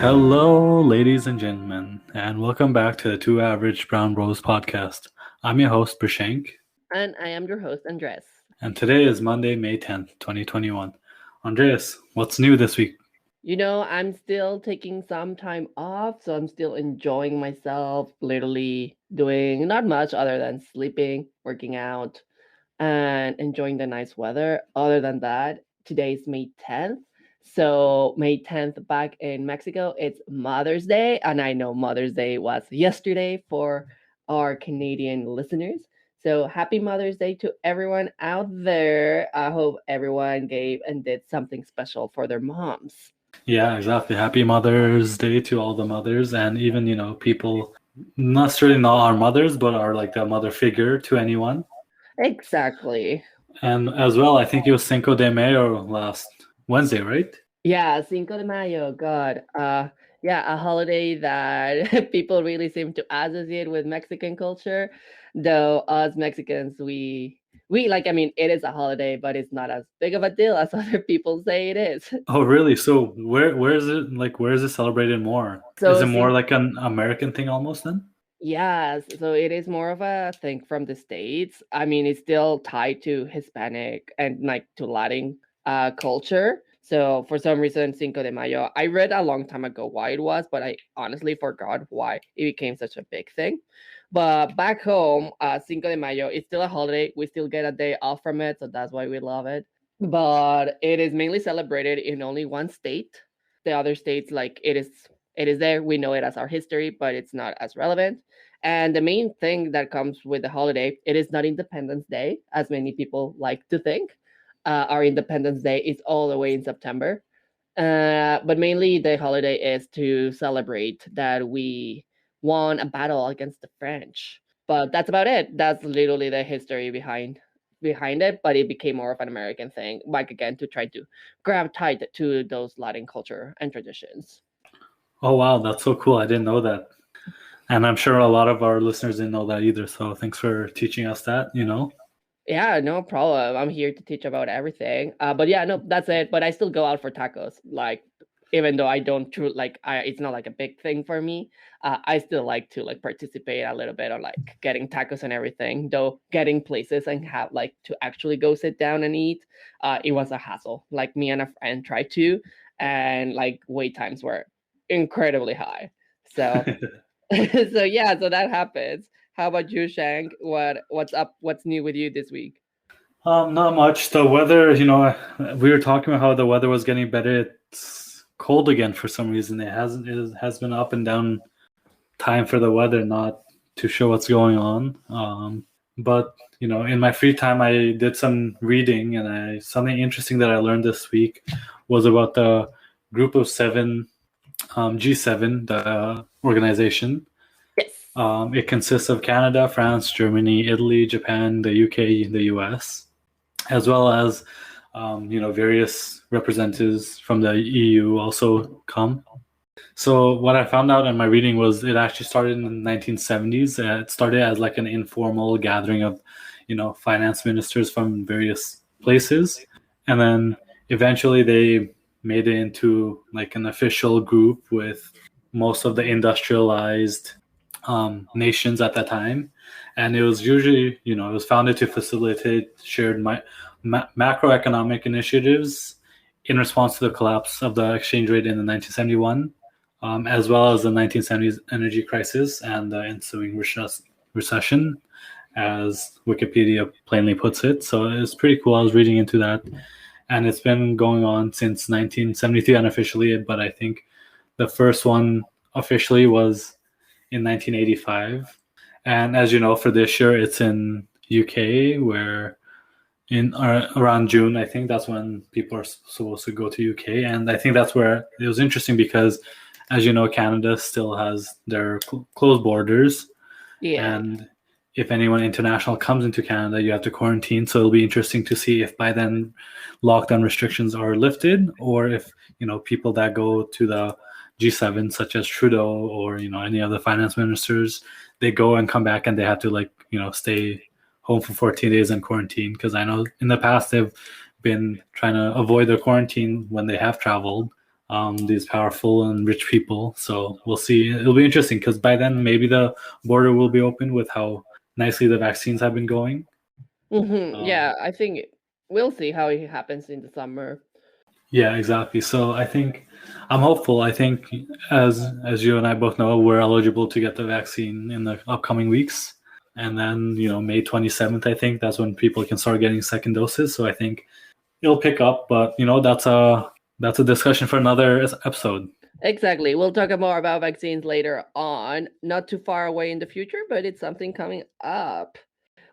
Hello, ladies and gentlemen, and welcome back to the Two Average Brown Bros podcast. I'm your host, Prashank, And I am your host, Andres. and today is Monday, May 10th, 2021. Andreas, what's new this week? I'm still taking some time off, so I'm still enjoying myself, literally doing not much other than sleeping, working out, and enjoying the nice weather. Other than that, today is May 10th. So, May 10th back in Mexico, it's Mother's Day. And I know Mother's Day was yesterday for our Canadian listeners. So, happy Mother's Day to everyone out there. I hope everyone gave and did something special for their moms. Yeah, exactly. Happy Mother's Day to all the mothers, and even, people not necessarily not our mothers, but are like the mother figure to anyone. Exactly. And as well, I think it was Cinco de Mayo last Wednesday, right? Yeah, Cinco de Mayo, God. Yeah, a holiday that people really seem to associate with Mexican culture. Though us Mexicans, we like, I mean, it is a holiday, but it's not as big of a deal as other people say it is. Oh, really? So where is it where is it celebrated more? Is So it more since like an American thing almost then? Yes, so it is more of a thing from the States. I mean, it's still tied to Hispanic and like to Latin culture. So for some reason, Cinco de Mayo, I read a long time ago why it was, but I honestly forgot why it became such a big thing. But back home, Cinco de Mayo is still a holiday. We still get a day off from it, so that's why we love it. But it is mainly celebrated in only one state. The other states, like it is there. We know it as our history, but it's not as relevant. And the main thing that comes with the holiday, it is not Independence Day, as many people like to think. Our Independence Day is all the way in September. But mainly the holiday is to celebrate that we won a battle against the French. But that's about it. That's literally the history behind it, but it became more of an American thing, like again to try to grab tight to those Latin culture and traditions. Oh wow, that's so cool. I didn't know that. And I'm sure a lot of our listeners didn't know that either. So thanks for teaching us that. Yeah, no problem. I'm here to teach about everything. But yeah, no, that's it. But I still go out for tacos. Like, even though I don't true like it's not like a big thing for me. I still like to like participate a little bit on like getting tacos and everything. Though getting places and have like to actually go sit down and eat, it was a hassle. Like me and a friend tried to, and like wait times were incredibly high. So so yeah, so that happens. How about you, Shank? What's up? What's new with you this week? Not much. The weather, we were talking about how the weather was getting better. It's cold again for some reason. It has been up and down time for the weather, not to show what's going on. But in my free time, I did some reading, and something interesting that I learned this week was about the Group of Seven, G7, the organization. Yes. It consists of Canada, France, Germany, Italy, Japan, the UK, the US, as well as various representatives from the EU also come. So what I found out in my reading was it actually started in the 1970s. It started as like an informal gathering of, finance ministers from various places, and then eventually they made it into like an official group with most of the industrialized nations at that time. And it was usually, it was founded to facilitate shared macroeconomic initiatives in response to the collapse of the exchange rate in the 1971, as well as the 1970s energy crisis and the ensuing recession, as Wikipedia plainly puts it. So it's pretty cool. I was reading into that, and it's been going on since 1973 unofficially, but I think the first one officially was in 1985. And as you know, for this year, it's in UK, where in around June, I think that's when people are supposed to go to UK. And I think that's where it was interesting because, as you know, Canada still has their closed borders. Yeah. And if anyone international comes into Canada, you have to quarantine. So it'll be interesting to see if by then lockdown restrictions are lifted, or if, people that go to the G7, such as Trudeau or, any other finance ministers, they go and come back and they have to stay home for 14 days in quarantine. Because I know in the past they've been trying to avoid their quarantine when they have traveled. these powerful and rich people. So we'll see. It'll be interesting because by then maybe the border will be open with how nicely the vaccines have been going. Yeah, I think we'll see how it happens in the summer. Yeah, exactly. So I think I'm hopeful. I think as you and I both know, we're eligible to get the vaccine in the upcoming weeks. And then, May 27th, I think that's when people can start getting second doses. So I think it'll pick up, but that's a discussion for another episode. Exactly. We'll talk more about vaccines later on, not too far away in the future, but it's something coming up.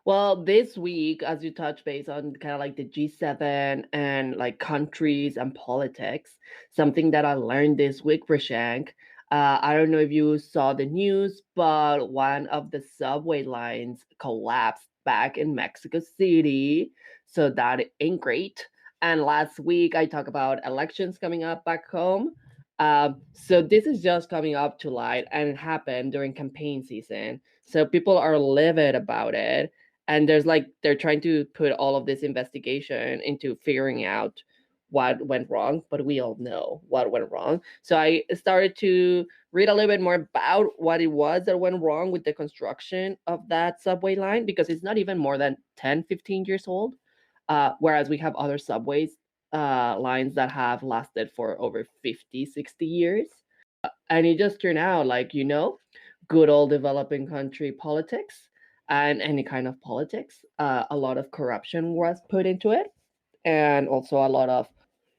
Well, this week, as you touch base on kind of like the G7 and like countries and politics, something that I learned this week, Rashank, I don't know if you saw the news, but one of the subway lines collapsed back in Mexico City. So that ain't great. And last week, I talked about elections coming up back home. So this is just coming up to light and it happened during campaign season. So people are livid about it. And they're trying to put all of this investigation into figuring out what went wrong, but we all know what went wrong. So I started to read a little bit more about what it was that went wrong with the construction of that subway line, because it's not even more than 10, 15 years old. Whereas we have other subways lines that have lasted for over 50, 60 years. And it just turned out like, good old developing country politics and any kind of politics. A lot of corruption was put into it, and also a lot of,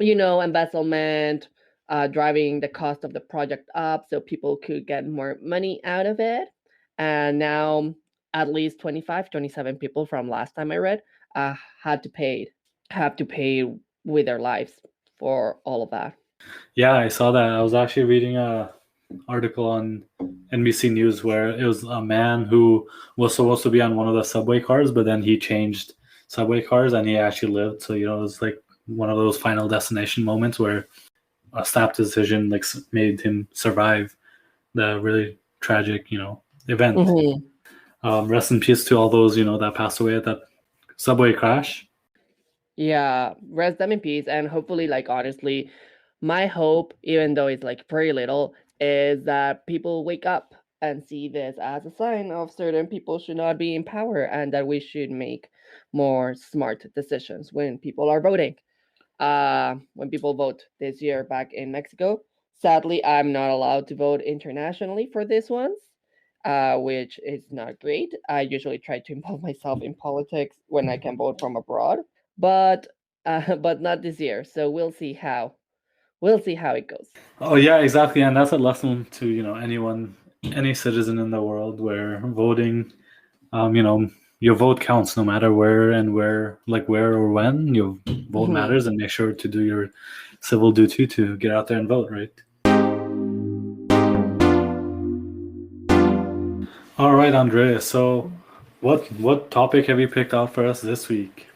embezzlement, driving the cost of the project up so people could get more money out of it. And now at least 25, 27 people from last time I read have to pay with their lives for all of that. Yeah, I saw that. I was actually reading a article on NBC News where it was a man who was supposed to be on one of the subway cars, but then he changed subway cars and he actually lived. So, it was like one of those final destination moments where a snap decision made him survive the really tragic, event. Rest in peace to all those, that passed away at that subway crash. Yeah, rest them in peace. And hopefully, honestly, my hope, even though it's very little, is that people wake up and see this as a sign of certain people should not be in power and that we should make more smart decisions when people are voting. When people vote this year back in Mexico, sadly, I'm not allowed to vote internationally for this ones, which is not great. I usually try to involve myself in politics when I can vote from abroad, but not this year. So we'll see how it goes. Oh yeah, exactly, and that's a lesson to anyone, any citizen in the world, where voting, your vote counts no matter where or when your vote matters, and make sure to do your civil duty to get out there and vote, right? All right, Andrea. So, what topic have you picked out for us this week?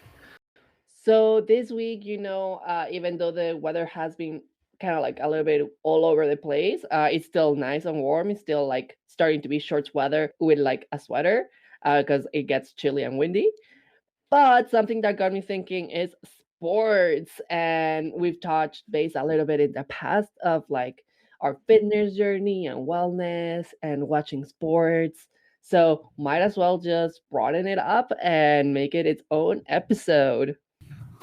So this week, even though the weather has been kind of a little bit all over the place, it's still nice and warm. It's still starting to be shorts weather with a sweater because it gets chilly and windy. But something that got me thinking is sports. And we've touched base a little bit in the past of our fitness journey and wellness and watching sports. So might as well just broaden it up and make it its own episode.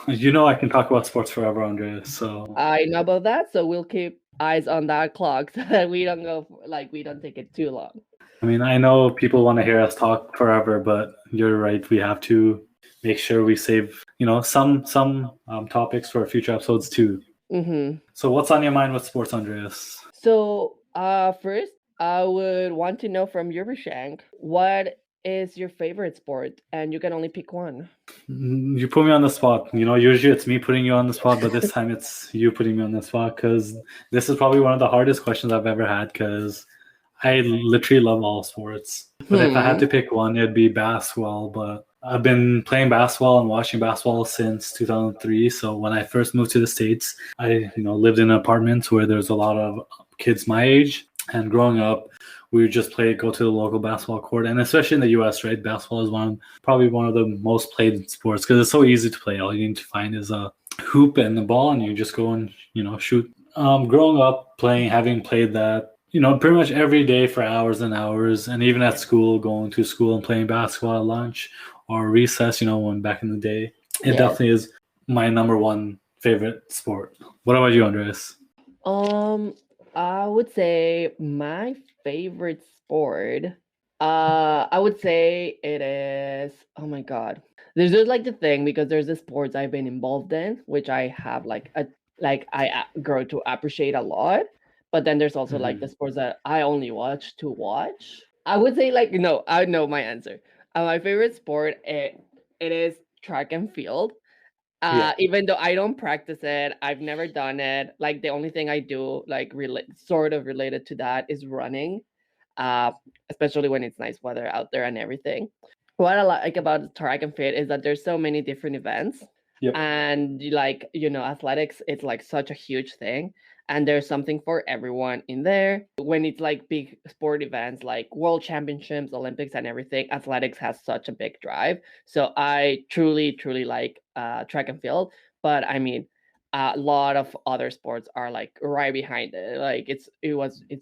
I can talk about sports forever, Andrea. So I know about that. So we'll keep eyes on that clock so that we don't go we don't take it too long. I mean, I know people want to hear us talk forever, but you're right. We have to make sure we save, some topics for future episodes too. So what's on your mind with sports, Andreas? So first, I would want to know from you, Rashank, what is your favorite sport? And you can only pick one. You put me on the spot. Usually it's me putting you on the spot, but this time it's you putting me on the spot because this is probably one of the hardest questions I've ever had because I literally love all sports. But if I had to pick one, it'd be basketball. But I've been playing basketball and watching basketball since 2003. So when I first moved to the States, I lived in apartments where there's a lot of kids my age. And growing up, we would just go to the local basketball court. And especially in the U.S., right, basketball is probably one of the most played sports because it's so easy to play. All you need to find is a hoop and the ball, and you just go and shoot Growing up playing, having played that, pretty much every day for hours and hours, and even at school, going to school and playing basketball at lunch or recess, when back in the day, it Yes. definitely is my number one favorite sport. What about you, Andres? Um, I would say my favorite sport. I would say it is. Oh my god, there's just like the thing because there's the sports I've been involved in, which I have grow to appreciate a lot. But then there's also like the Mhm. sports that I only watch to watch. I would say like no, I know my answer. My favorite sport it is track and field. Yeah. Even though I don't practice it, I've never done it. Like the only thing I do, like sort of related to that, is running. Uh, Especially when it's nice weather out there and everything. What I like about track and field is that there's so many different events, Yep. and athletics. It's like such a huge thing, and there's something for everyone in there. When it's like big sport events like World Championships, Olympics, and everything, athletics has such a big drive. So I truly, truly like track and field. But I mean, a lot of other sports are like right behind it. Like it's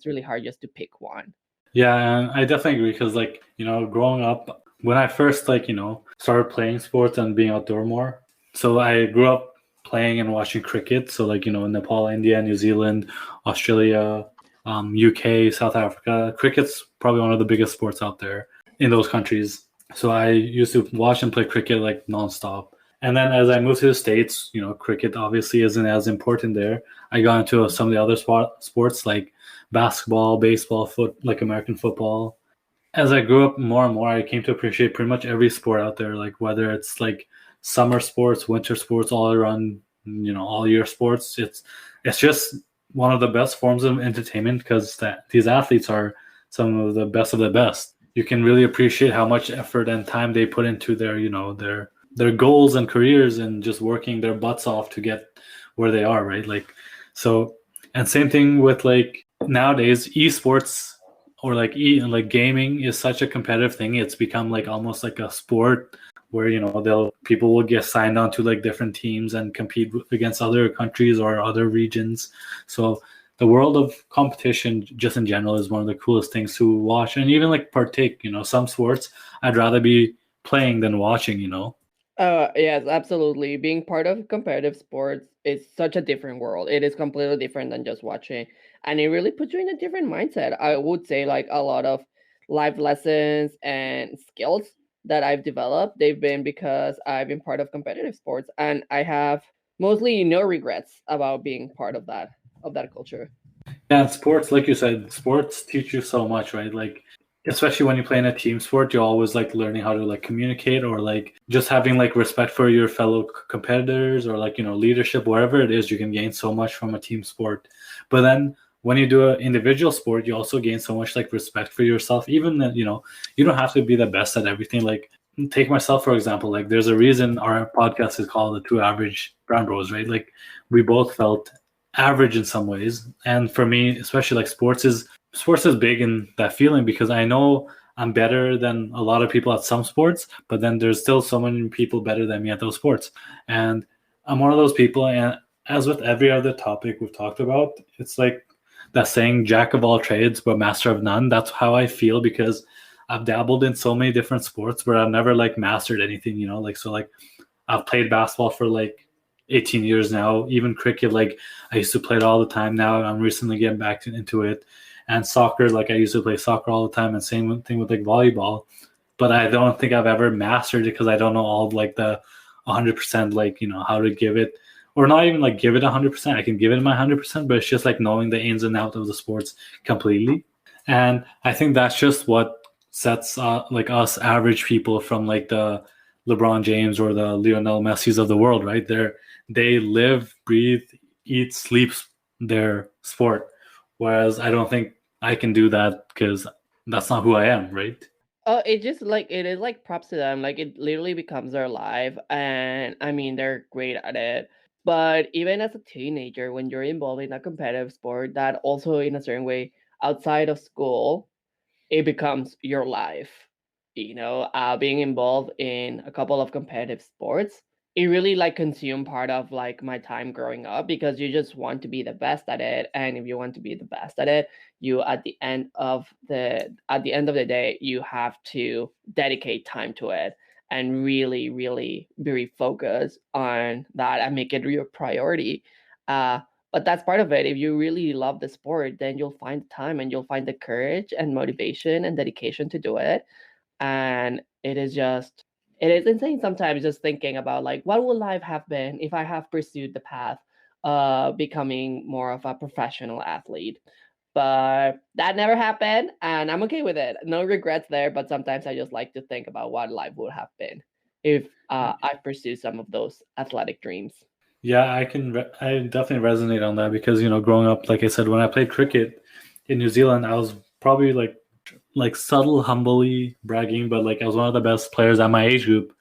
really hard just to pick one. Yeah, and I definitely agree because, like, growing up, when I first, like, started playing sports and being outdoor more, so I grew up playing and watching cricket. So, like, Nepal, India, New Zealand, Australia, UK, South Africa. Cricket's probably one of the biggest sports out there in those countries. So I used to watch and play cricket like nonstop. And then as I moved to the States, cricket obviously isn't as important there. I got into some of the other sports like basketball, baseball, like American football. As I grew up more and more, I came to appreciate pretty much every sport out there, like whether it's like summer sports, winter sports, all around, all year sports. It's just one of the best forms of entertainment because that these athletes are some of the best. You can really appreciate how much effort and time they put into their goals and careers and just working their butts off to get where they are, right? Like so and same thing with like nowadays esports or like gaming is such a competitive thing. It's become like almost like a sport where they'll people will get signed on to like different teams and compete against other countries or other regions. So the world of competition just in general is one of the coolest things to watch and even like partake. Some sports I'd rather be playing than watching. Yes, absolutely. Being part of competitive sports is such a different world. It is completely different than just watching, and it really puts you in a different mindset. I would say, like a lot of life lessons and skills that I've developed, they've been because I've been part of competitive sports, and I have mostly no regrets about being part of that culture. Yeah, and sports, like you said, sports teach you so much, right? Like, especially when you play in a team sport, you're always like learning how to like communicate or like just having like respect for your fellow competitors or like, leadership, wherever it is, you can gain so much from a team sport. But then when you do an individual sport, you also gain so much like respect for yourself, even that, you don't have to be the best at everything. Like, take myself, for example, like, there's a reason our podcast is called The Two Average Brown Bros, right? Like, we both felt average in some ways. And for me, especially like sports is big in that feeling because I know I'm better than a lot of people at some sports, but then there's still so many people better than me at those sports. And I'm one of those people. And as with every other topic we've talked about, it's like that saying, jack of all trades, but master of none. That's how I feel because I've dabbled in so many different sports, but I've never like mastered anything, like, so like I've played basketball for like 18 years now. Even cricket, like I used to play it all the time. Now I'm recently getting back into it. And soccer, like I used to play soccer all the time. And same thing with like volleyball. But I don't think I've ever mastered it because I don't know all of, like the 100% like how to give it, or not even like give it 100%. I can give it my 100%, but it's just like knowing the ins and outs of the sports completely. And I think that's just what sets like us average people from like the LeBron James or the Lionel Messi's of the world, right? They live, breathe, eat, sleeps their sport. Whereas I don't think I can do that because that's not who I am, right? Oh, it just like it is like props to them. Like it literally becomes their life, and I mean they're great at it. But even as a teenager, when you're involved in a competitive sport, that also in a certain way outside of school, it becomes your life. Being involved in a couple of competitive sports, it really like consumed part of like my time growing up, because you just want to be the best at it, and if you want to be the best at it, you at the end of the day you have to dedicate time to it and really really be focused on that and make it your priority. uh but that's part of it. If you really love the sport, then you'll find the time and you'll find the courage and motivation and dedication to do it. And it is insane sometimes just thinking about like what would life have been if I have pursued the path of becoming more of a professional athlete. But that never happened, and I'm okay with it. No regrets there, but sometimes I just like to think about what life would have been if I pursued some of those athletic dreams. Yeah, I definitely resonate on that because growing up, like I said, when I played cricket in New Zealand, I was probably like subtle, humbly bragging, but like I was one of the best players at my age group,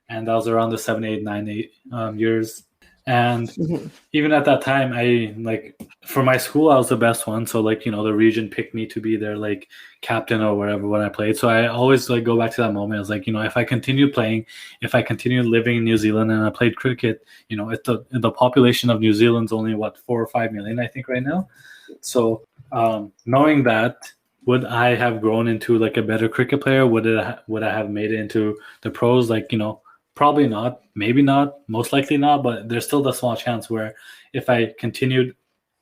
and that was around the 7, 8, 9, 8 years. And Mhm. even at that time, I like for my school, I was the best one. So like the region picked me to be their like captain or whatever when I played. So I always like go back to that moment. I was like, if I continue playing, if I continue living in New Zealand and I played cricket, it's the population of New Zealand's only what 4 or 5 million, I think, right now. So knowing that, would I have grown into like a better cricket player? Would I have made it into the pros? Like probably not, maybe not, most likely not. But there's still the small chance where if I continued,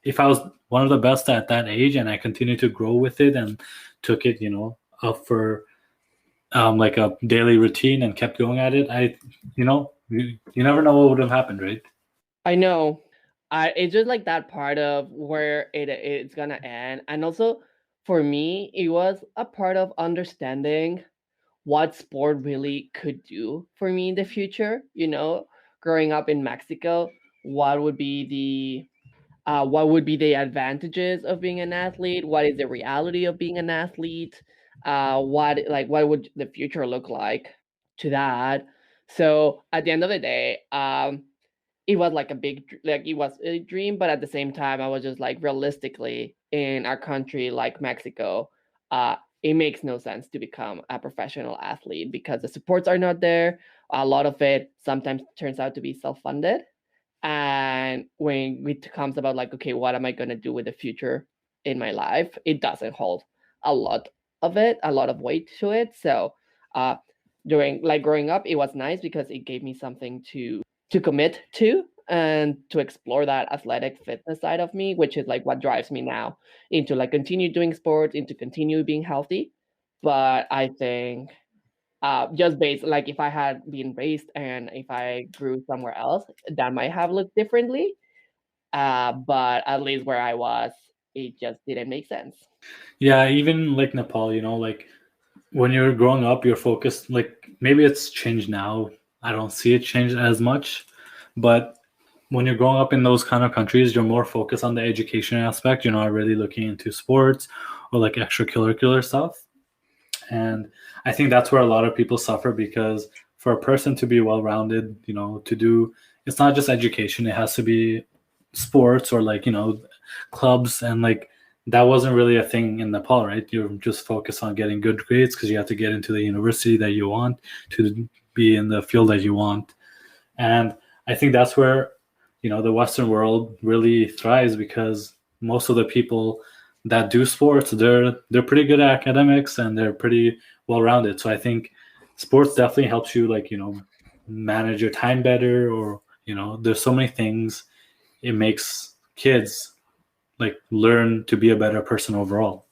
if I was one of the best at that age and I continued to grow with it and took it, up for like a daily routine and kept going at it, you never know what would have happened, right? I know. It's just like that part of where it's gonna end, and also for me, it was a part of understanding what sport really could do for me in the future. Growing up in Mexico, what would be what would be the advantages of being an athlete? What is the reality of being an athlete? What would the future look like to that? So at the end of the day, it was like like it was a dream, but at the same time I was just like, realistically, in our country like Mexico, it makes no sense to become a professional athlete because the supports are not there. A lot of it sometimes turns out to be self-funded, and when it comes about like, okay, what am I going to do with the future in my life, it doesn't hold a lot a lot of weight to it. So uh during like growing up, it was nice because it gave me something to commit to and to explore that athletic fitness side of me, which is like what drives me now into like continue doing sports, into continue being healthy. But I think just based like if I had been raised and if I grew somewhere else, that might have looked differently. But at least where I was, it just didn't make sense. Yeah, even like Nepal, like when you're growing up, you're focused. Like maybe it's changed now. I don't see it change as much, but when you're growing up in those kind of countries, you're more focused on the education aspect. You're not really looking into sports or like extracurricular stuff. And I think that's where a lot of people suffer because for a person to be well rounded, to do it's not just education, it has to be sports or like, clubs. And like that wasn't really a thing in Nepal, right? You're just focused on getting good grades because you have to get into the university that you want to be in the field that you want. And I think that's where, the Western world really thrives because most of the people that do sports, they're pretty good at academics and they're pretty well rounded. So I think sports definitely helps you like, manage your time better or, there's so many things it makes kids like learn to be a better person overall.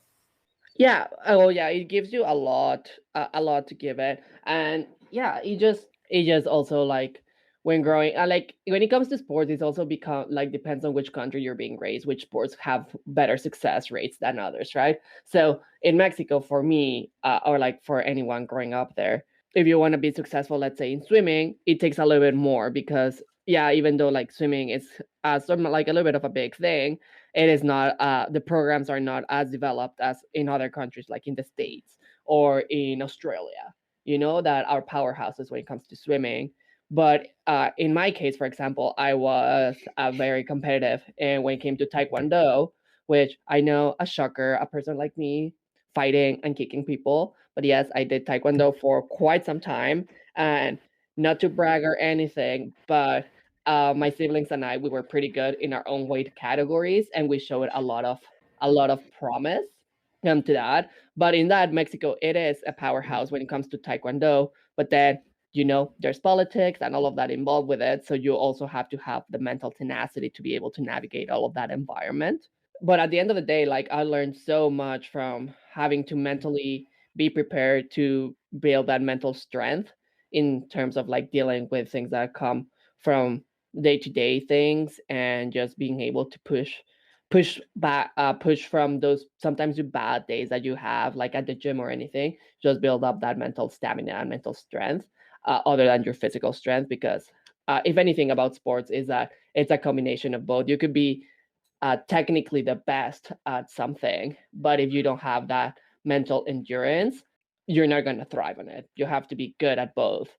Yeah. Oh, yeah. It gives you a lot to give it, and yeah, it just also like when growing, like when it comes to sports, it's also become like depends on which country you're being raised, which sports have better success rates than others, right? So in Mexico, for me, or like for anyone growing up there, if you want to be successful, let's say in swimming, it takes a little bit more because yeah, even though like swimming is some like a little bit of a big thing, it is not the programs are not as developed as in other countries like in the States or in Australia, that are powerhouses when it comes to swimming. But in my case, for example, I was very competitive, and when it came to taekwondo, which I know, a shocker, a person like me fighting and kicking people, but yes, I did taekwondo for quite some time. And not to brag or anything, but my siblings and I, we were pretty good in our own weight categories, and we showed a lot of promise to that. But in that, Mexico, it is a powerhouse when it comes to Taekwondo. But then, there's politics and all of that involved with it. So you also have to have the mental tenacity to be able to navigate all of that environment. But at the end of the day, like, I learned so much from having to mentally be prepared to build that mental strength in terms of like dealing with things that come from day-to-day things, and just being able to push from those sometimes the bad days that you have, like at the gym or anything. Just build up that mental stamina and mental strength, other than your physical strength, because if anything about sports is that it's a combination of both. You could be technically the best at something, but if you don't have that mental endurance, you're not going to thrive on it. You have to be good at both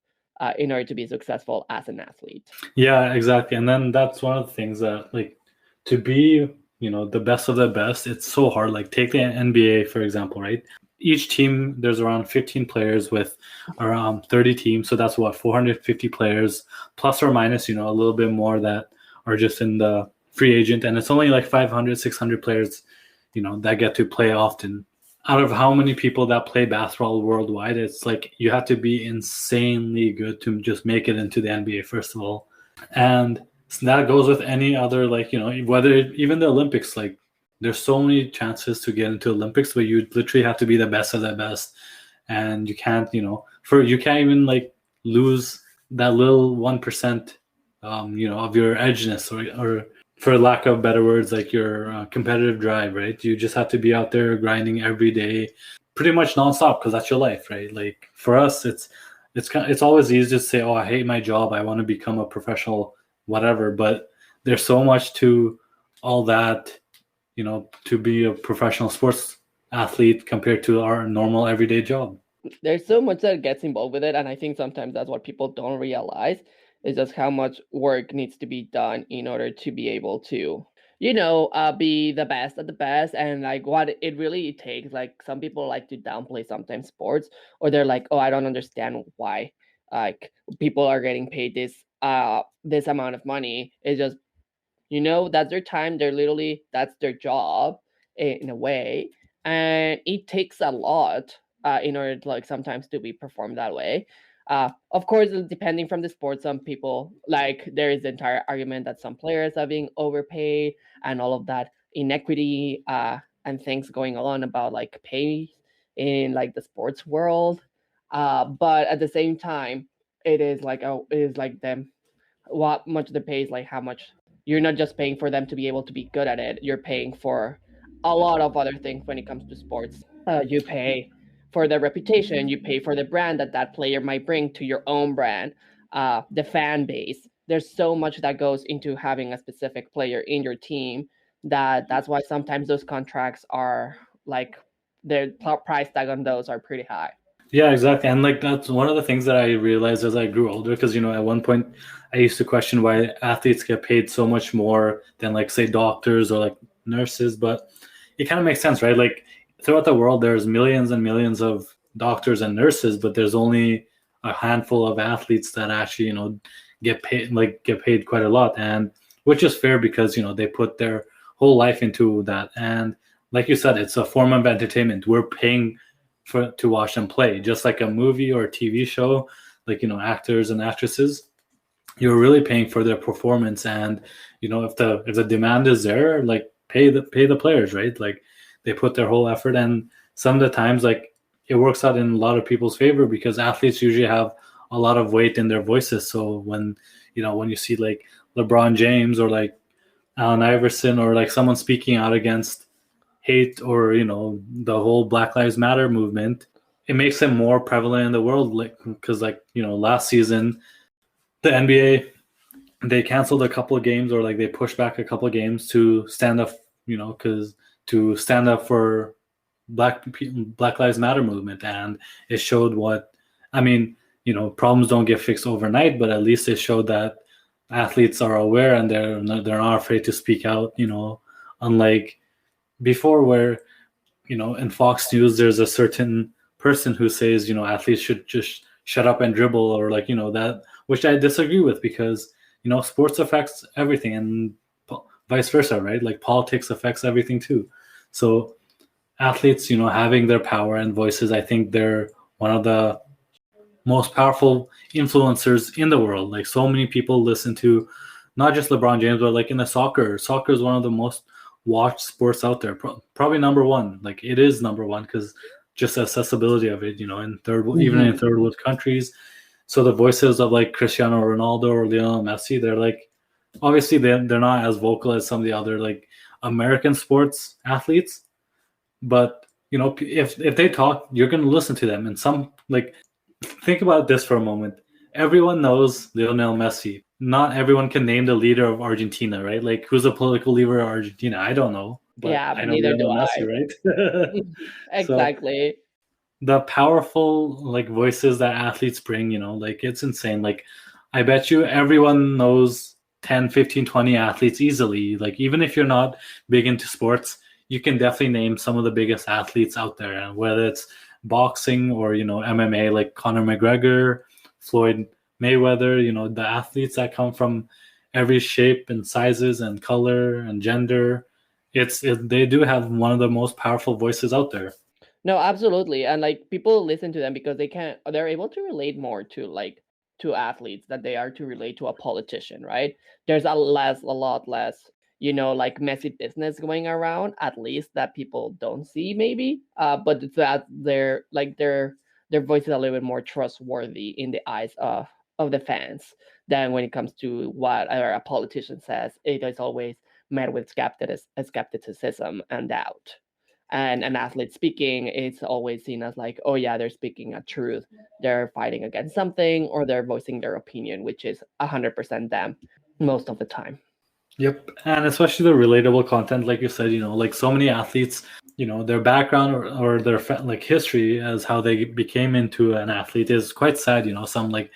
in order to be successful as an athlete. Yeah, exactly. And then that's one of the things that, like, to be, the best of the best, it's so hard. Like, take the NBA, for example, right? Each team, there's around 15 players with around 30 teams. So that's what, 450 players, plus or minus, a little bit more that are just in the free agent. And it's only like 500, 600 players, that get to play often. Out of how many people that play basketball worldwide, it's like you have to be insanely good to just make it into the NBA, first of all. And that goes with any other, like, whether even the Olympics, like, there's so many chances to get into Olympics, but you literally have to be the best of the best. And you can't, you can't even like lose that little 1%, of your edginess, or for lack of better words, like your competitive drive, right? You just have to be out there grinding every day, pretty much nonstop, because that's your life, right? Like, for us, it's always easy to say, "Oh, I hate my job. I want to become a professional, whatever." But there's so much to all that, to be a professional sports athlete compared to our normal everyday job. There's so much that gets involved with it, and I think sometimes that's what people don't realize, is just how much work needs to be done in order to be able to be the best at the best, and like what it really takes. Like, some people like to downplay sometimes sports, or they're like, oh, I don't understand why like people are getting paid this amount of money. It's just, that's their time. That's their job in a way. And it takes a lot in order to, like, sometimes to be performed that way. Of course, depending from the sport, some people, like, there is the entire argument that some players are being overpaid and all of that inequity and things going on about like pay in like the sports world. But at the same time, it is like them what much the pay is, like how much you're not just paying for them to be able to be good at it. You're paying for a lot of other things when it comes to sports. You pay for the reputation, you pay for the brand that player might bring to your own brand, the fan base. There's so much that goes into having a specific player in your team, that's why sometimes those contracts are like, the price tag on those are pretty high. Yeah, exactly. And like, that's one of the things that I realized as I grew older, because at one point I used to question why athletes get paid so much more than, like, say, doctors or like nurses. But it kind of makes sense, right? Like, throughout the world there's millions and millions of doctors and nurses, but there's only a handful of athletes that actually get paid quite a lot. And which is fair, because they put their whole life into that. And like you said, it's a form of entertainment. We're paying to watch them play, just like a movie or a TV show. Like, actors and actresses, you're really paying for their performance. And if the demand is there, like, pay the players, right? Like, they put their whole effort. And some of the times, like, it works out in a lot of people's favor, because athletes usually have a lot of weight in their voices. So when you see like LeBron James or like Allen Iverson, or like someone speaking out against hate, or the whole Black Lives Matter movement, it makes it more prevalent in the world. Like, because, like, last season the NBA, they canceled a couple of games, or like they pushed back a couple of games to stand up, because to stand up for Black Lives Matter movement. And it showed what, I mean, problems don't get fixed overnight, but at least it showed that athletes are aware, and they're not afraid to speak out, unlike before, where in Fox News there's a certain person who says athletes should just shut up and dribble, or like, that, which I disagree with, because sports affects everything, and vice versa, right? Like politics affects everything too. So athletes, having their power and voices, I think they're one of the most powerful influencers in the world. Like, so many people listen to not just LeBron James, but like in the soccer is one of the most watched sports out there. Probably number one. Like, it is number one, because just the accessibility of it, in even in third world countries. So the voices of like Cristiano Ronaldo or Lionel Messi, they're like, obviously they're not as vocal as some of the other like American sports athletes, but if they talk, you're going to listen to them. And some, like, think about this for a moment. Everyone knows Lionel Messi. Not everyone can name the leader of Argentina, right? Like, who's the political leader of Argentina? I don't know, but Yeah, I but know neither do Lionel I. Messi, right? So Exactly. the powerful like voices that athletes bring, like, it's insane. Like, I bet you everyone knows 10, 15, 20 athletes easily. Like, even if you're not big into sports, you can definitely name some of the biggest athletes out there, and whether it's boxing or MMA, like Conor McGregor, Floyd Mayweather, the athletes that come from every shape and sizes and color and gender. They do have one of the most powerful voices out there. No, absolutely. And like people listen to them because they're able to relate more to like to athletes that they are to relate to a politician, right? There's a lot less, like messy business going around, at least that people don't see maybe. But it's that their voice is a little bit more trustworthy in the eyes of the fans than when it comes to what a politician says. It is always met with skepticism and doubt. And an athlete speaking, it's always seen as like, oh yeah, they're speaking a truth, they're fighting against something, or they're voicing their opinion, which is 100% them most of the time. Yep, and especially the relatable content, like you said, like so many athletes, their background or their like history as how they became into an athlete is quite sad. Some, like,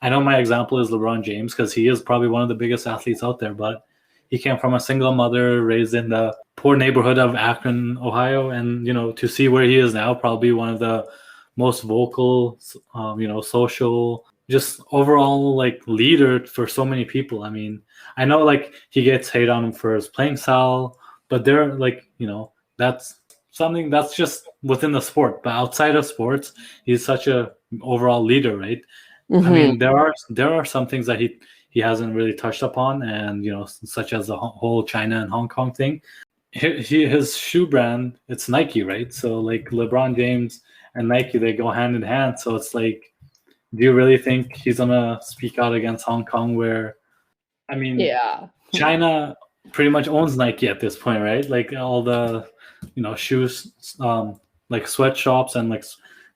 I know my example is LeBron James, because he is probably one of the biggest athletes out there, but he came from a single mother, raised in the poor neighborhood of Akron, Ohio, and to see where he is now, probably one of the most vocal, social, just overall like leader for so many people. I mean, I know like he gets hate on him for his playing style, but they're like, that's something that's just within the sport. But outside of sports, he's such a overall leader, right? I Mm-hmm. mean, there are some things that he hasn't really touched upon, and such as the whole China and Hong Kong thing. His shoe brand, it's Nike, right? So like LeBron James and Nike, they go hand in hand. So it's like, do you really think he's gonna speak out against Hong Kong, where, I mean, Yeah. China pretty much owns Nike at this point, right? Like all the, shoes, like sweatshops and like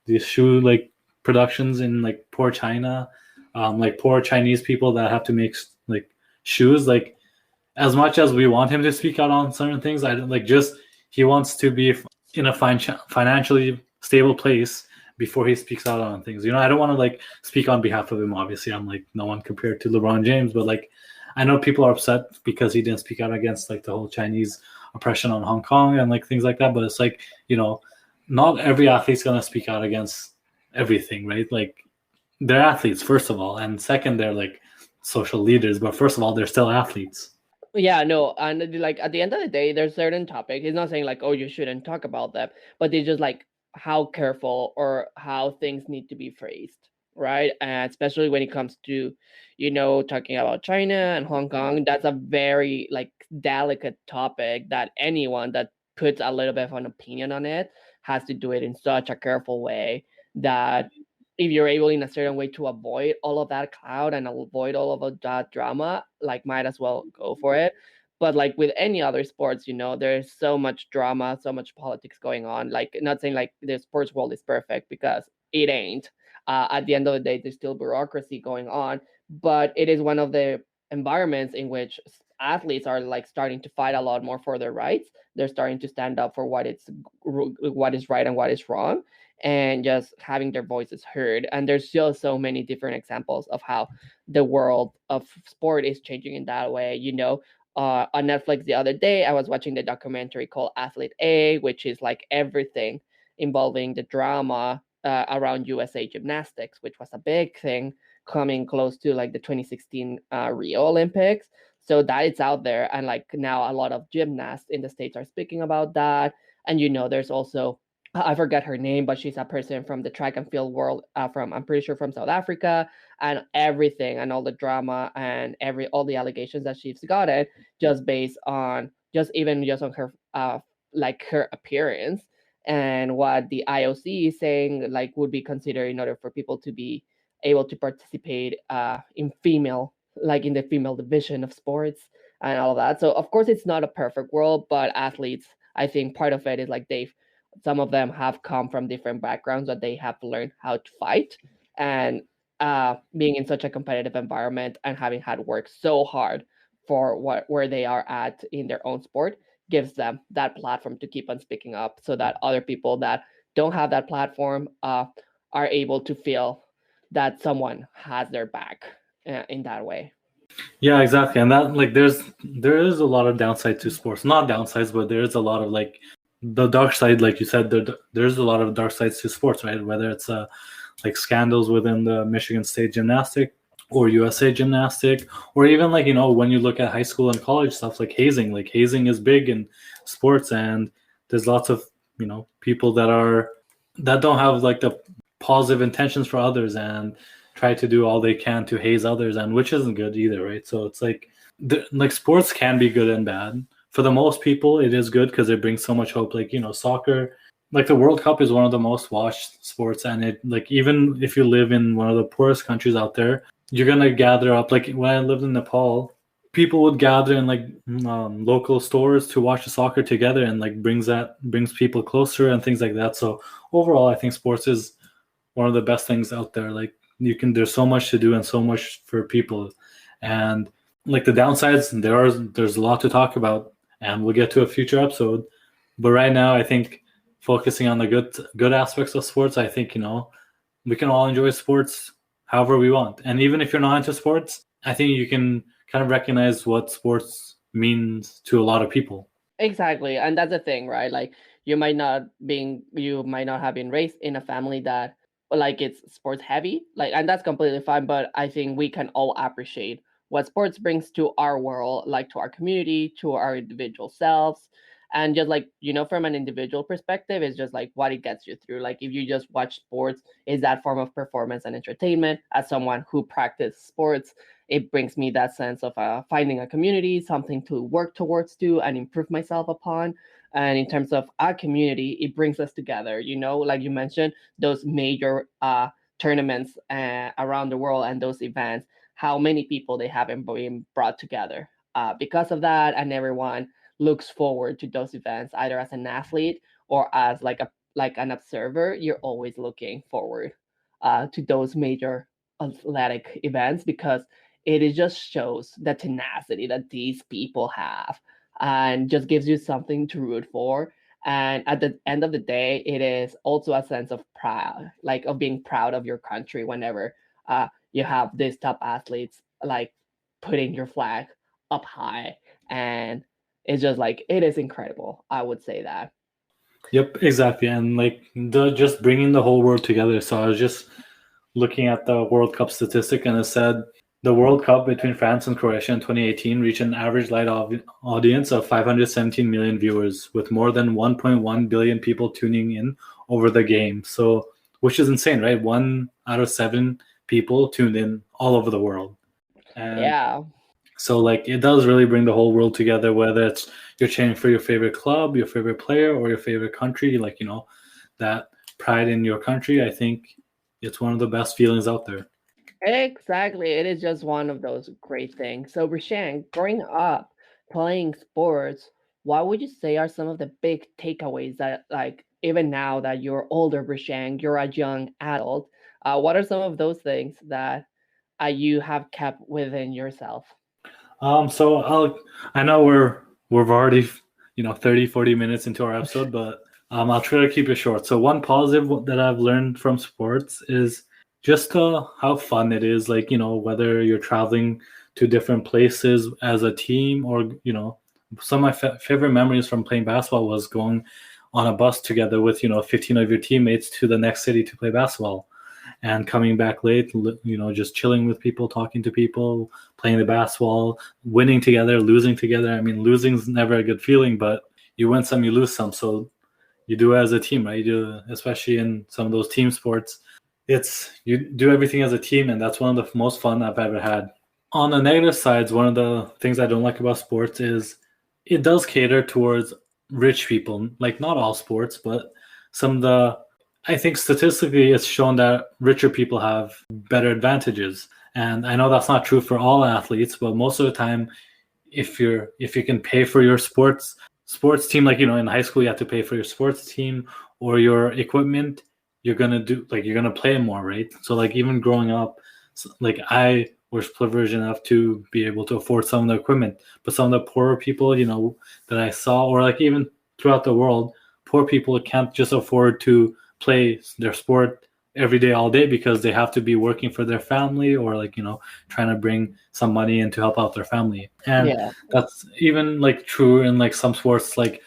these shoe like productions in like poor China, like poor Chinese people that have to make like shoes. Like, as much as we want him to speak out on certain things, I don't like, just he wants to be in a financially stable place before he speaks out on things. I don't want to like speak on behalf of him. Obviously, I'm like no one compared to LeBron James, but like I know people are upset because he didn't speak out against like the whole Chinese oppression on Hong Kong and like things like that. But it's like, not every athlete's gonna speak out against everything, right? Like, they're athletes first of all, and second, they're like social leaders. But first of all, they're still athletes. Yeah, no, and like at the end of the day, there's certain topics. He's not saying like, oh, you shouldn't talk about them, but it's just like how careful or how things need to be phrased, right? And especially when it comes to, talking about China and Hong Kong, that's a very like delicate topic that anyone that puts a little bit of an opinion on it has to do it in such a careful way that if you're able in a certain way to avoid all of that cloud and avoid all of that drama, like might as well go for it. But like with any other sports, there's so much drama, so much politics going on. Like, not saying like the sports world is perfect, because it ain't. At the end of the day, there's still bureaucracy going on, but it is one of the environments in which athletes are like starting to fight a lot more for their rights. They're starting to stand up for what is right and what is wrong, and just having their voices heard. And there's still so many different examples of how the world of sport is changing in that way. On Netflix the other day, I was watching the documentary called Athlete A, which is like everything involving the drama around USA gymnastics, which was a big thing coming close to like the 2016 Rio Olympics. So that it's out there, and like now a lot of gymnasts in the States are speaking about that. And there's also, I forget her name, but she's a person from the track and field world, from, I'm pretty sure, from South Africa, and everything and all the drama and all the allegations that she's gotten just based on just on her like her appearance, and what the IOC is saying like would be considered in order for people to be able to participate in female, like in the female division of sports and all of that. So of course it's not a perfect world, but athletes, I think part of it is like some of them have come from different backgrounds that they have to learn how to fight, and being in such a competitive environment and having had worked so hard for where they are at in their own sport gives them that platform to keep on speaking up, so that other people that don't have that platform are able to feel that someone has their back in that way. Yeah, exactly. And that, like, there is a lot of downside to sports. Not downsides, but there is a lot of, like, the dark side, like you said, there's a lot of dark sides to sports, right? Whether it's like scandals within the Michigan State gymnastic or USA gymnastic, or even, like, when you look at high school and college stuff, like hazing. Like, hazing is big in sports, and there's lots of people that don't have like the positive intentions for others and try to do all they can to haze others, and which isn't good either, right? So it's like sports can be good and bad. For the most people, it is good because it brings so much hope. Like, soccer, like the World Cup is one of the most watched sports, and it, like, even if you live in one of the poorest countries out there, you're gonna gather up. Like when I lived in Nepal, people would gather in like local stores to watch the soccer together, and like brings people closer and things like that. So overall, I think sports is one of the best things out there. Like, there's so much to do and so much for people, and like the downsides, there's a lot to talk about, and we'll get to a future episode. But right now, I think focusing on the good aspects of sports, I think we can all enjoy sports however we want. And even if you're not into sports, I think you can kind of recognize what sports means to a lot of people. Exactly, and that's the thing, right? Like you might not have been raised in a family that like it's sports heavy, like, and that's completely fine. But I think we can all appreciate what sports brings to our world, like to our community, to our individual selves. And just like, from an individual perspective, it's just like what it gets you through. Like if you just watch sports, is that form of performance and entertainment. As someone who practices sports, it brings me that sense of finding a community, something to work towards to and improve myself upon. And in terms of our community, it brings us together, like you mentioned, those major tournaments around the world and those events, how many people they haven't been brought together because of that. And everyone looks forward to those events, either as an athlete or as like an observer. You're always looking forward to those major athletic events, because it just shows the tenacity that these people have, and just gives you something to root for. And at the end of the day, it is also a sense of pride, like of being proud of your country whenever you have these top athletes like putting your flag up high. And it's just like, it is incredible. I would say that. Yep, exactly. And like just bringing the whole world together. So I was just looking at the World Cup statistic, and it said the World Cup between France and Croatia in 2018 reached an average live audience of 517 million viewers, with more than 1.1 billion people tuning in over the game. So, which is insane, right? 1 out of 7 people tuned in all over the world. And yeah. So like it does really bring the whole world together, whether it's you're cheering for your favorite club, your favorite player, or your favorite country, like, that pride in your country. I think it's one of the best feelings out there. Exactly. It is just one of those great things. So, Rishan, growing up playing sports, what would you say are some of the big takeaways that, like, even now that you're older, Rishan, you're a young adult, what are some of those things that you have kept within yourself? So I know we've already 30, 40 minutes into our episode, but I'll try to keep it short. So one positive that I've learned from sports is just how fun it is. Like, whether you're traveling to different places as a team, or some of my favorite memories from playing basketball was going on a bus together with 15 of your teammates to the next city to play basketball, and coming back late, just chilling with people, talking to people, playing the basketball, winning together, losing together. I mean, losing's never a good feeling, but you win some, you lose some. So you do it as a team, right? You do, especially in some of those team sports. You do everything as a team, and that's one of the most fun I've ever had. On the negative sides, one of the things I don't like about sports is it does cater towards rich people. Like, not all sports, but some of the, I think statistically it's shown that richer people have better advantages. And I know that's not true for all athletes, but most of the time, if you can pay for your sports team, like in high school you have to pay for your sports team or your equipment, you're gonna play more, right? So like even growing up, like I was privileged enough to be able to afford some of the equipment, but some of the poorer people, that I saw, or like even throughout the world, poor people can't just afford to play their sport every day all day because they have to be working for their family, or like trying to bring some money in to help out their family. And Yeah. that's even like true in like some sports like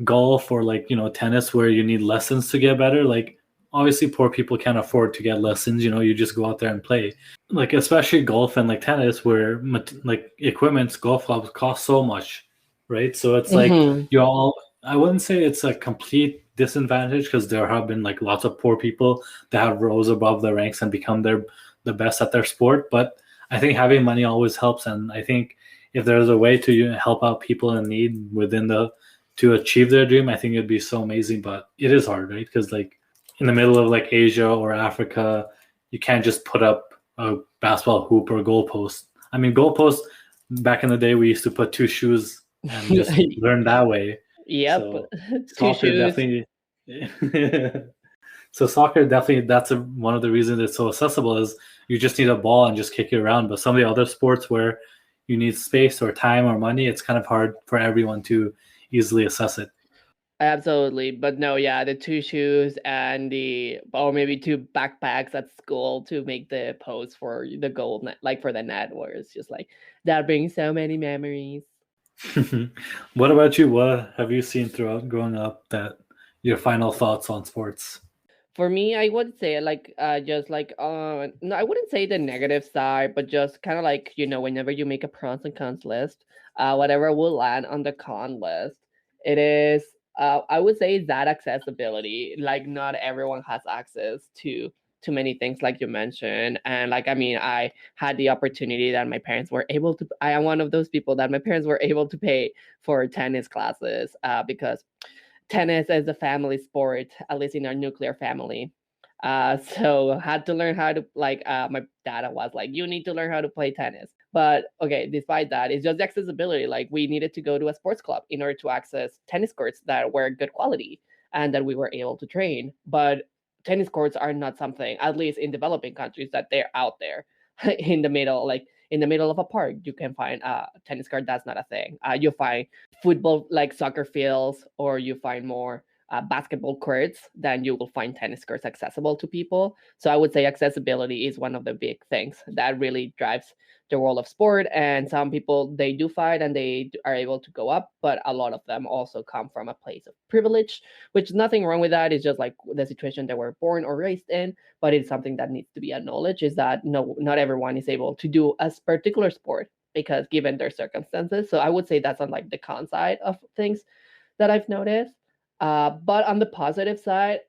golf or like tennis, where you need lessons to get better. Like obviously poor people can't afford to get lessons, you just go out there and play. Like especially golf and like tennis, where like equipments, golf clubs cost so much, right? So it's like Hmm. I wouldn't say it's a complete disadvantage, because there have been like lots of poor people that have rose above the ranks and become the best at their sport. But I think having money always helps, and I think if there's a way to help out people in need to achieve their dream, I think it'd be so amazing. But it is hard, right? Because like in the middle of like Asia or Africa, you can't just put up a basketball hoop or a goalpost. I mean, goalpost back in the day, we used to put two shoes and just learn that way. Yep. So Two soccer shoes. definitely. So soccer definitely, that's one of the reasons it's so accessible, is you just need a ball and just kick it around. But some of the other sports where you need space or time or money, it's kind of hard for everyone to easily assess it. Absolutely. But no, yeah, the two shoes and or maybe two backpacks at school to make the pose for the goal net, like for the net, where it's just like that brings so many memories. What about you? What have you seen throughout growing up, that your final thoughts on sports? For me, I would say like just like no, I wouldn't say the negative side, but just kind of like whenever you make a pros and cons list, whatever will land on the con list, it is I would say that accessibility. Like not everyone has access to many things like you mentioned, and like I mean, I had the opportunity that my parents were able to. I am one of those people that my parents were able to pay for tennis classes because tennis is a family sport, at least in our nuclear family. So had to learn how to like my dad was like, you need to learn how to play tennis. But okay, despite that, it's just the accessibility. Like we needed to go to a sports club in order to access tennis courts that were good quality and that we were able to train. But tennis courts are not something, at least in developing countries, that they're out there in the middle, like in the middle of a park. You can find a tennis court. That's not a thing. You find football like soccer fields, or you find more basketball courts, then you will find tennis courts accessible to people. So I would say accessibility is one of the big things that really drives the world of sport. And some people, they do fight and they are able to go up, but a lot of them also come from a place of privilege, which is nothing wrong with that. It's just like the situation they were born or raised in. But it's something that needs to be acknowledged, is that no, not everyone is able to do a particular sport because given their circumstances. So I would say that's on like the con side of things that I've noticed. But on the positive side,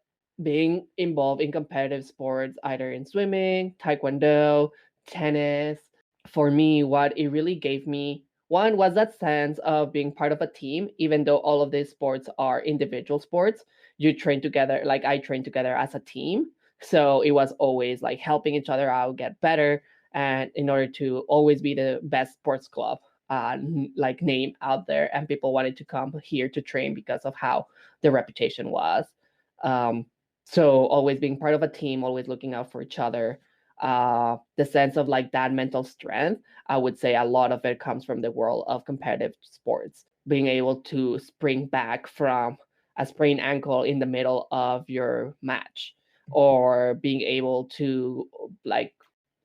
being involved in competitive sports, either in swimming, taekwondo, tennis, for me, what it really gave me, one was that sense of being part of a team, even though all of these sports are individual sports. You train together, like I train together as a team. So it was always like helping each other out, get better, and in order to always be the best sports club like name out there, and people wanted to come here to train because of how the reputation was. um, so always being part of a team, always looking out for each other, the sense of like that mental strength, I would say a lot of it comes from the world of competitive sports. Being able to spring back from a sprained ankle in the middle of your match, or being able to like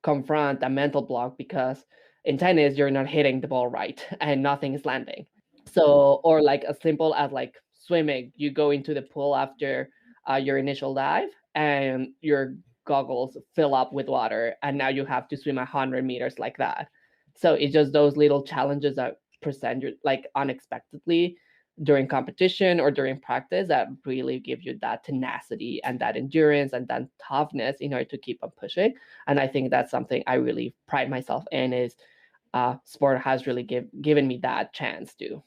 confront a mental block because in tennis you're not hitting the ball right and nothing is landing. So or like as simple as like swimming. You go into the pool after your initial dive, and your goggles fill up with water, and now you have to swim 100 meters like that. So it's just those little challenges that present you like unexpectedly during competition or during practice that really give you that tenacity and that endurance and that toughness in order to keep on pushing. And I think that's something I really pride myself in, is sport has really given me that chance to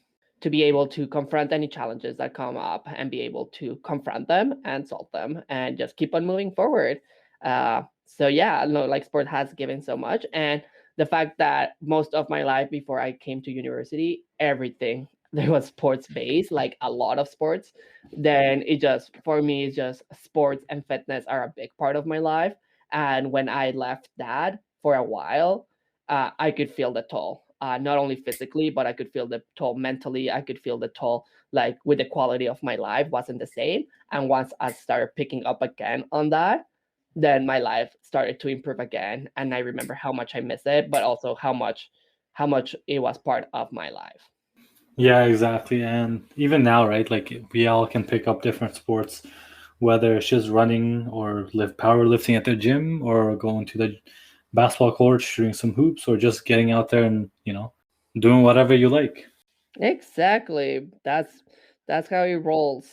be able to confront any challenges that come up and be able to confront them and solve them and just keep on moving forward. So yeah, no, like sport has given so much. And the fact that most of my life before I came to university, everything there was sports based, like a lot of sports, then it just, for me, it's just sports and fitness are a big part of my life. And when I left that for a while, I could feel the toll, not only physically, but I could feel the toll mentally. I could feel the toll, like with the quality of my life wasn't the same. And once I started picking up again on that, then my life started to improve again. And I remember how much I miss it, but also how much it was part of my life. Yeah, exactly. And even now, right? Like we all can pick up different sports, whether it's just running or lift powerlifting at the gym or going to the basketball court, shooting some hoops, or just getting out there and, doing whatever you like. Exactly. That's how it rolls.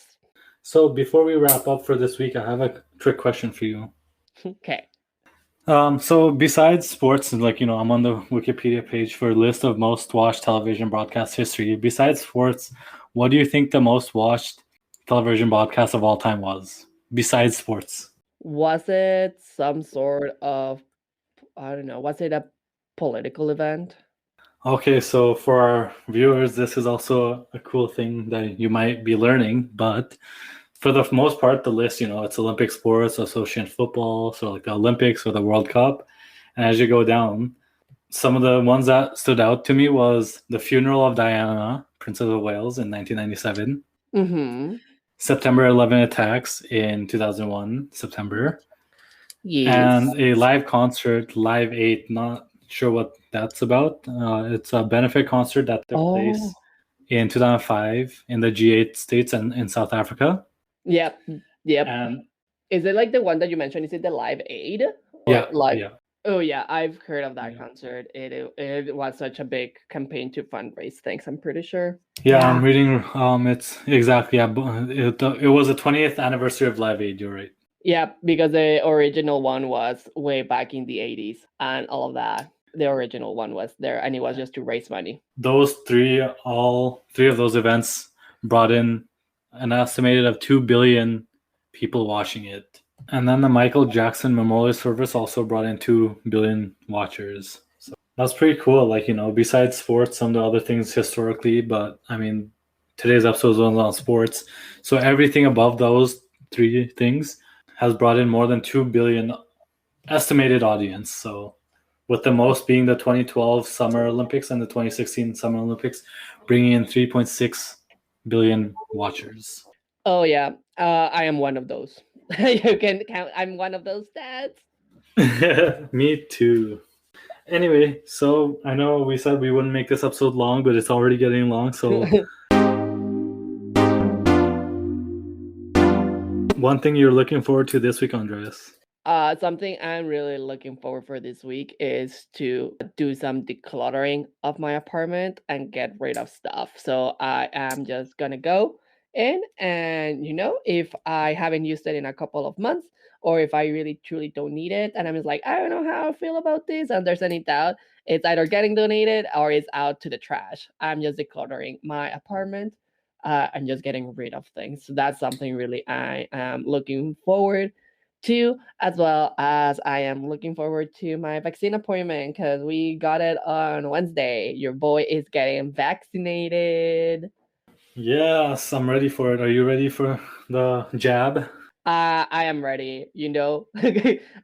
So before we wrap up for this week, I have a trick question for you. Okay. So besides sports, and I'm on the Wikipedia page for a list of most watched television broadcast history. Besides sports, what do you think the most watched television broadcast of all time was? Besides sports. Was it some sort of, I don't know, was it a political event? Okay, so for our viewers, this is also a cool thing that you might be learning, but for the most part, the list, it's Olympic sports, association football, so like the Olympics or the World Cup. And as you go down, some of the ones that stood out to me was the funeral of Diana, Princess of Wales, in 1997, Mm-hmm. September 11 attacks in 2001, September, Yes. and a live concert, Live 8. Not sure what that's about. It's a benefit concert that took Oh, place in 2005 in the G8 states and in South Africa. yep. Yep. And Is it like the one that you mentioned? Is it the Live Aid or yeah, live? yeah. Oh yeah, I've heard of that Yeah. concert. It was such a big campaign to fundraise things, I'm pretty sure. Yeah, I'm reading. It's exactly. Yeah, it was the 20th anniversary of Live Aid. You're right. Yeah, because the original one was way back in the 80s and all of that. The original one was there, and it was just to raise money. All three of those events brought in an estimated of 2 billion people watching it. And then the Michael Jackson Memorial Service also brought in 2 billion watchers. So that's pretty cool. Like, besides sports, some of the other things historically, but I mean, today's episode is on sports. So everything above those three things has brought in more than 2 billion estimated audience. So with the most being the 2012 Summer Olympics and the 2016 Summer Olympics, bringing in 3.6 billion watchers. Oh yeah, I am one of those. You can count. I'm one of those stats. Me too. Anyway, so I know we said we wouldn't make this episode long, but it's already getting long. So one thing you're looking forward to this week, Andreas? Something I'm really looking forward for this week is to do some decluttering of my apartment and get rid of stuff. So I am just gonna go in, and if I haven't used it in a couple of months, or if I really truly don't need it, and I'm just like, I don't know how I feel about this, and there's any doubt, it's either getting donated or it's out to the trash. I'm just decluttering my apartment, and just getting rid of things. So that's something really I am looking forward to, as well as I am looking forward to my vaccine appointment because we got it on Wednesday. Your boy is getting vaccinated. Yes, I'm ready for it. Are you ready for the jab? I am ready.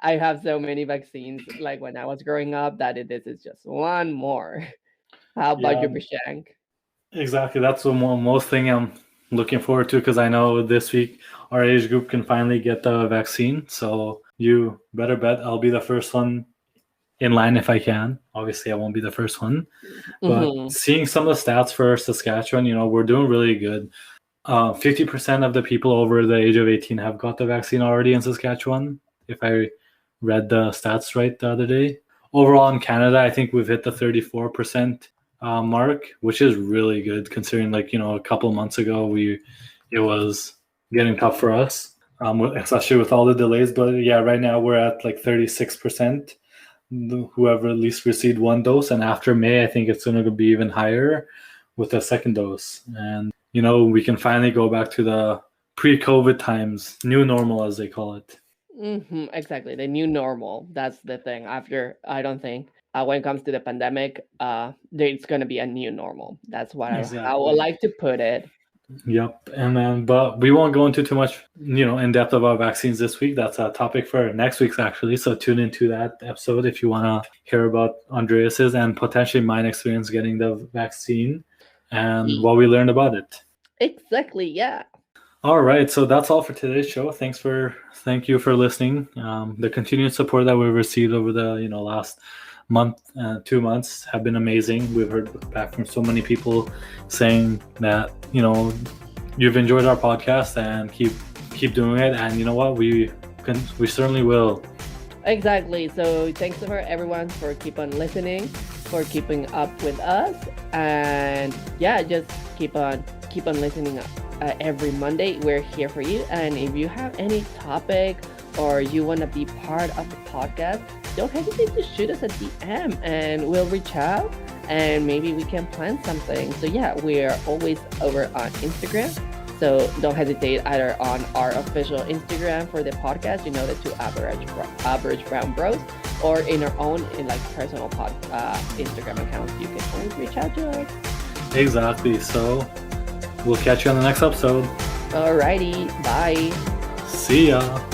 I have so many vaccines like when I was growing up that this is just one more. How about you, Yeah, Prashank? exactly. That's the most thing I'm looking forward to because I know this week our age group can finally get the vaccine. So you better bet I'll be the first one in line if I can. Obviously, I won't be the first one. But Mm-hmm. seeing some of the stats for Saskatchewan, we're doing really good. 50% of the people over the age of 18 have got the vaccine already in Saskatchewan, if I read the stats right the other day. Overall in Canada, I think we've hit the 34% mark, which is really good considering, like, a couple months ago it was getting tough for us, especially with all the delays. But yeah, right now we're at like 36%. Whoever at least received one dose, and after May, I think it's going to be even higher with a second dose. And we can finally go back to the pre-COVID times, new normal as they call it. Exactly, the new normal. That's the thing. After, I don't think when it comes to the pandemic, there's going to be a new normal. That's what I would like to put it. Yep. And then, but we won't go into too much, in depth about vaccines this week. That's a topic for next week's actually. So tune into that episode if you want to hear about Andreas's and potentially mine experience getting the vaccine and what we learned about it. Exactly. Yeah. All right. So that's all for today's show. Thank you for listening. The continued support that we've received over the, last month, 2 months have been amazing. We've heard back from so many people saying that you've enjoyed our podcast and keep doing it, and you know what, we certainly will. Exactly. So thanks for everyone for keep on listening, for keeping up with us, and yeah, just keep on listening. Every Monday we're here for you, and if you have any topic or you want to be part of the podcast, don't hesitate to shoot us a DM and we'll reach out and maybe we can plan something. So yeah, we are always over on Instagram, so don't hesitate either on our official Instagram for the podcast, the two average brown bros, or in our own personal Instagram accounts. You can always reach out to us. Exactly. So we'll catch you on the next episode. Alrighty, bye. See ya.